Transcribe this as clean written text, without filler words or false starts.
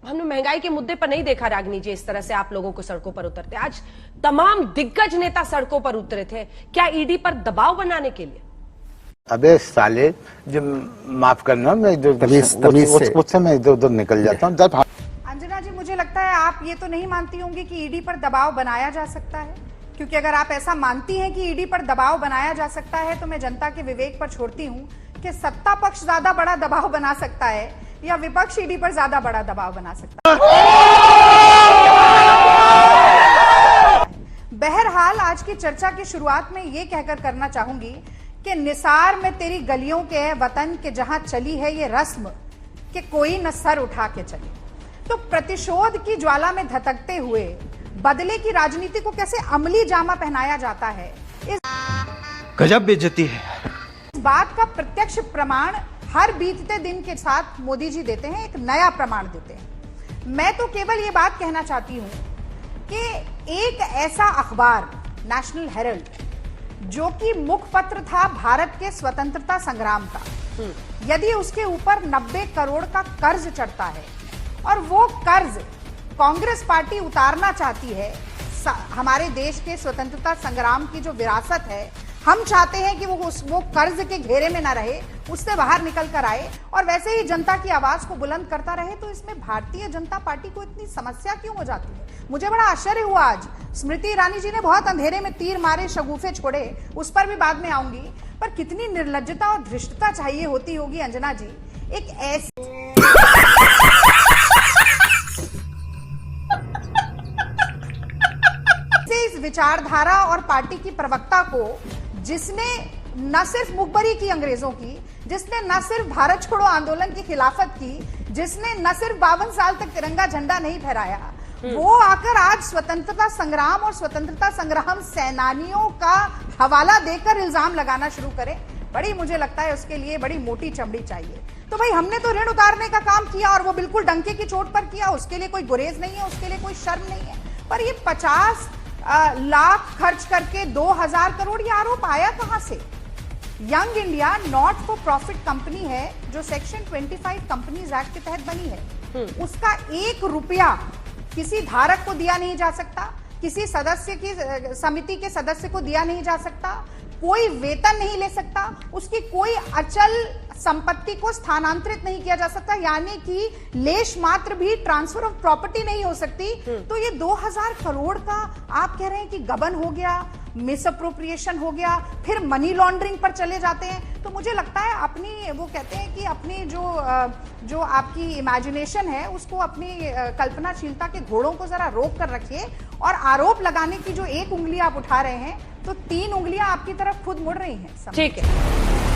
हमने महंगाई के मुद्दे पर नहीं देखा रागिनी जी इस तरह से आप लोगों को सड़कों पर उतरते। आज तमाम दिग्गज नेता सड़कों पर उतरे थे, क्या ईडी पर दबाव बनाने के लिए? अबे साले, जो माफ करना, मैं उससे मैं इधर उधर निकल जाता हूँ। अंजना जी, मुझे लगता है आप ये तो नहीं मानती होंगी कि ईडी पर दबाव बनाया जा सकता है, क्योंकि अगर आप ऐसा मानती हैं कि ईडी पर दबाव बनाया जा सकता है तो मैं जनता के विवेक पर छोड़ती हूँ कि सत्ता पक्ष ज्यादा बड़ा दबाव बना सकता है या विपक्ष ईडी पर ज्यादा बड़ा दबाव बना सकता है। बहरहाल आज की चर्चा की शुरुआत में ये कहकर करना चाहूंगी कि निसार में तेरी गलियों के वतन के जहां चली है ये रस्म कि कोई न सर उठा के चले। तो प्रतिशोध की ज्वाला में धधकते हुए बदले की राजनीति को कैसे अमली जामा पहनाया जाता है, इस गजब बेइज्जती है। इस बात का प्रत्यक्ष प्रमाण हर बीतते दिन के साथ मोदी जी देते हैं, एक नया प्रमाण देते हैं। मैं तो केवल ये बात कहना चाहती हूं कि एक ऐसा अखबार नेशनल हेरल्ड, जो कि मुखपत्र था भारत के स्वतंत्रता संग्राम का, यदि उसके ऊपर 90 करोड़ का कर्ज चढ़ता है और वो कर्ज कांग्रेस पार्टी उतारना चाहती है, हमारे देश के स्वतंत्रता संग्राम की जो विरासत है, हम चाहते हैं कि वो कर्ज के घेरे में ना रहे, उससे बाहर निकल कर आए और वैसे ही जनता की आवाज को बुलंद करता रहे, तो इसमें भारतीय जनता पार्टी को इतनी समस्या क्यों हो जाती है? मुझे बड़ा आश्चर्य हुआ आज। स्मृति ईरानी जी ने बहुत अंधेरे में तीर मारे, शगुफे छोड़े, उस पर भी बाद में आऊंगी, पर कितनी निर्लज्जता और धृष्टता चाहिए होती होगी अंजना जी, एक ऐसी इस विचारधारा और पार्टी की प्रवक्ता को, जिसने न सिर्फ मुखबरी की अंग्रेजों की, जिसने न सिर्फ भारत छोड़ो आंदोलन की खिलाफत की, जिसने न सिर्फ 52 साल तक तिरंगा झंडा नहीं फहराया, वो आकर आज स्वतंत्रता संग्राम और स्वतंत्रता संग्राम सेनानियों का हवाला देकर इल्जाम लगाना शुरू करे, बड़ी मुझे लगता है उसके लिए बड़ी मोटी चमड़ी चाहिए। तो भाई हमने तो ऋण उतारने का काम किया और वो बिल्कुल डंके की चोट पर किया, उसके लिए कोई गुरेज नहीं है, उसके लिए कोई शर्म नहीं है। पर ये 50 लाख खर्च करके 2000 करोड़, ये आरोप आया कहां से? Young India not for profit company है जो सेक्शन 25 कंपनीज एक्ट के तहत बनी है, उसका 1 रुपया किसी धारक को दिया नहीं जा सकता, किसी सदस्य की समिति के सदस्य को दिया नहीं जा सकता, कोई वेतन नहीं ले सकता, उसकी कोई अचल संपत्ति को स्थानांतरित नहीं किया जा सकता, यानी कि लेश मात्र भी ट्रांसफर ऑफ प्रॉपर्टी नहीं हो सकती। तो ये 2000 करोड़ का आप कह रहे हैं कि गबन हो गया, मिस अप्रोप्रिएशन हो गया, फिर मनी लॉन्ड्रिंग पर चले जाते हैं। तो मुझे लगता है अपनी, वो कहते हैं कि अपनी जो आपकी इमेजिनेशन है उसको, अपनी कल्पनाशीलता के घोड़ों को जरा रोक कर रखिए और आरोप लगाने की जो 1 उंगली आप उठा रहे हैं, तो 3 उंगलियां आपकी तरफ खुद मुड़ रही हैं। ठीक है।